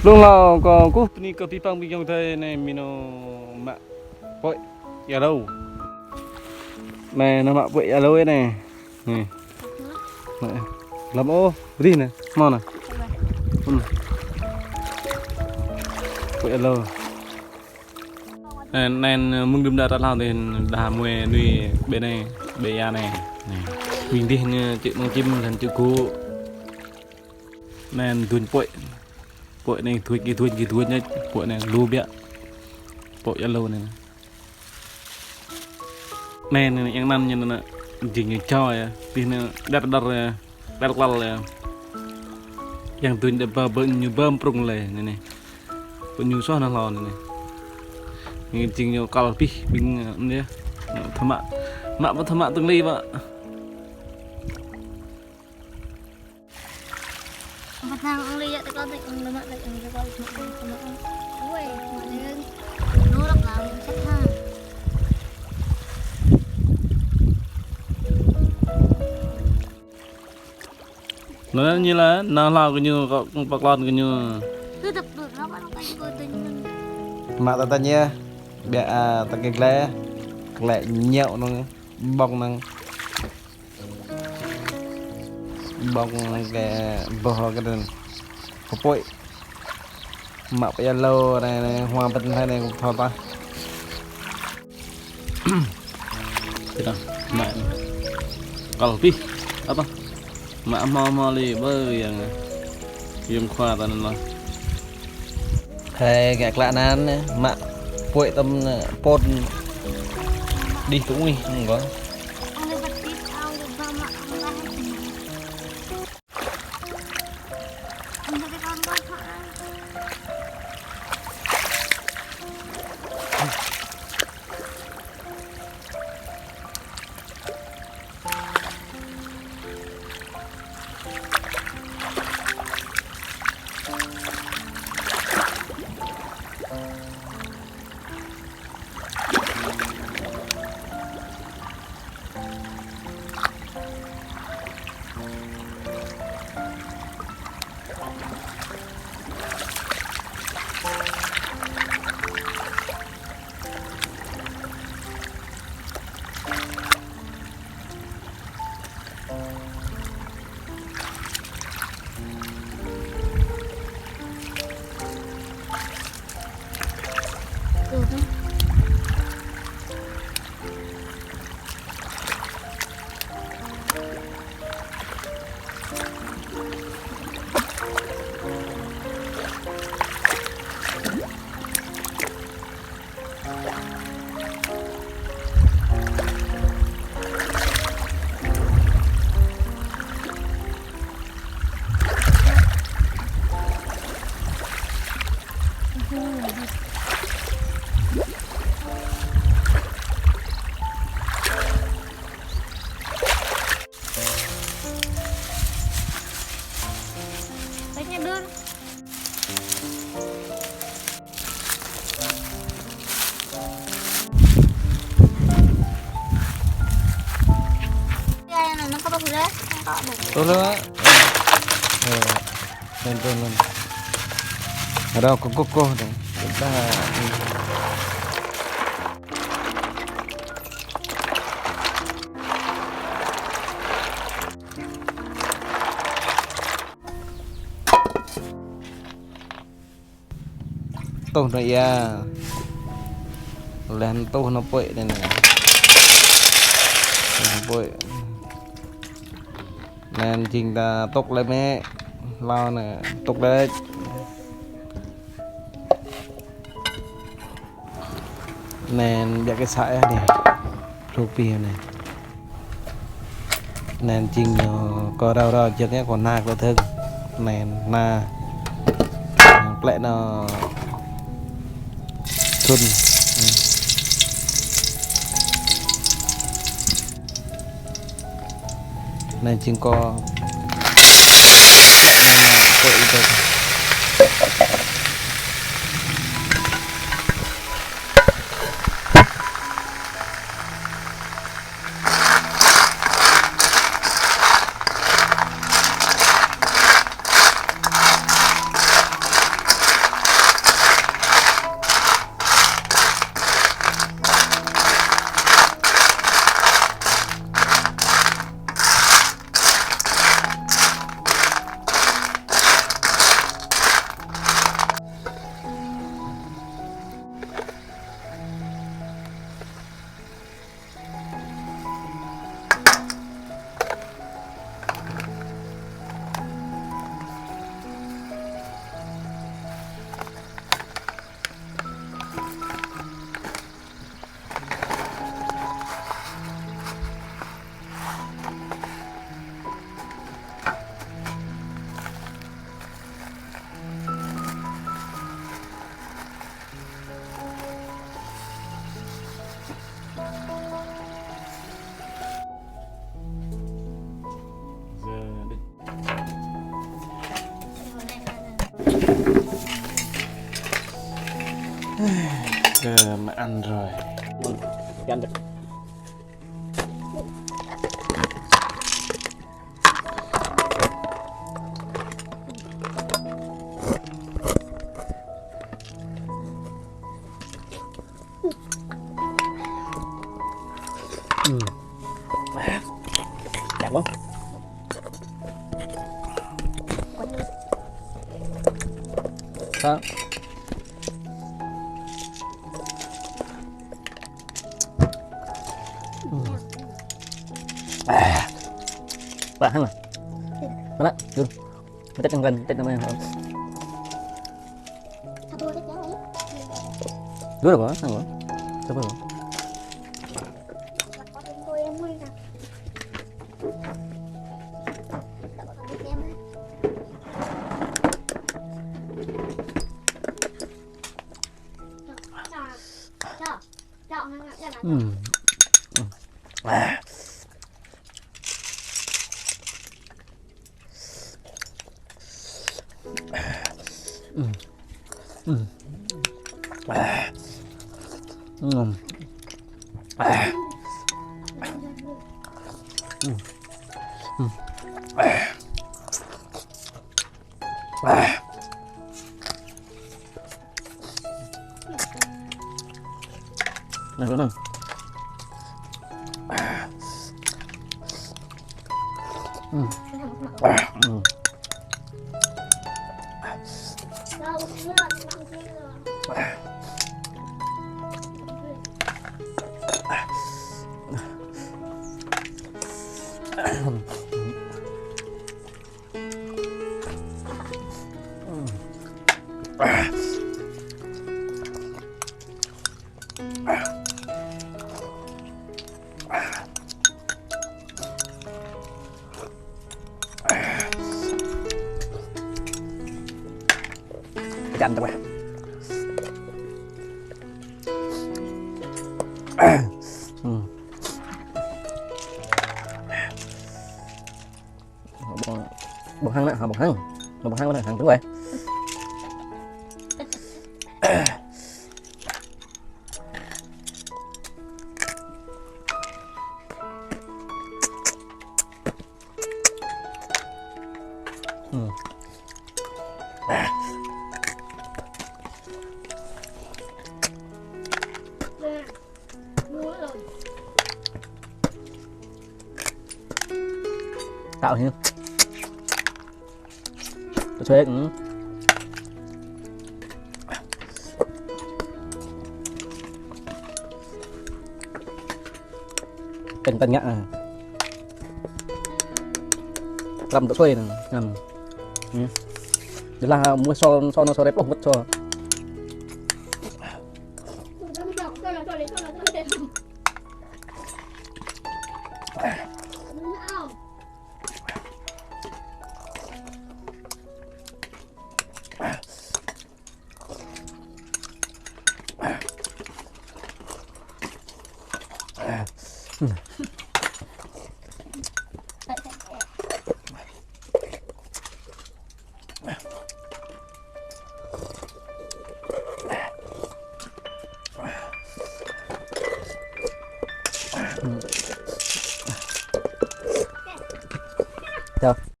luôn là có cú ni có pi pang bi trong thế này mình nó mạ vội ở đâu này nó mạ vội ở đâu ấy này này làm ô đi này mau nè vội ở đâu nên mừng đêm đã lao thì đà mùi nuôi bên này bề à này mình đi chữ mong chim thành chữ cú nên tuần bội này thui nhá bội này lu bẹ bội lâu này nên yang nan như là chỉnh cho thì nó đặt lal yang tuần để như bơm prung lề này như xóa nó lò này như chỉnh nhiều cal pi bình này thầm mạ thầm mạ từng ly vợ Ang liya ta kasi ang lamat lagi ang gawal mo uy man nurak lang sat ha nó như là nó lao cái như con bạc lon cái như cứ tập được nó có cái cô tình mạ ta nhé bẹ ta cái lẹ nhẹo nó bong năng bong cái bò cái đường có bội mạ bây lâu này hoa bên thế này cũng thò ta thế nào mạ kalau pi apa mạ mau li bơi yang khoa ta nên là thề gạt lạ nan mạ bội tâm pôn đi cũng đi không có ang nabatit ang bama ang lahat ang nabilang ba tôi nữa lên ở đâu có cô này chúng ta tô này lên tô nó bội này nè bội nên chỉnh ta tốc lên mẹ lao nè tốc lên nên cái sải này rupi này nên chỉnh có đâu trước nhé còn na có thương nên na lại nó xuân nên chừng có cội được Cơm ăn rồi. Ăn được. Đẹp không? Sao? Bạn hăng à? Mana? Dulu. Kita tenggan, kita namanya. Satu lagi yang lain. Dulu apa? Sama. Coba. Lakotin ko yan mo na. Lakotin ko yan. Chọn ngắt ra nào. Này nữa nè. Chanh thôi. Bột hăng đó, bột hăng đó, hăng đúng rồi. Tạo nhá. Tôi thuê cũng cân nhắc à. Làm tôi thuê nè, làm. Để là mua so nó đẹp lắm mất cho. Chào.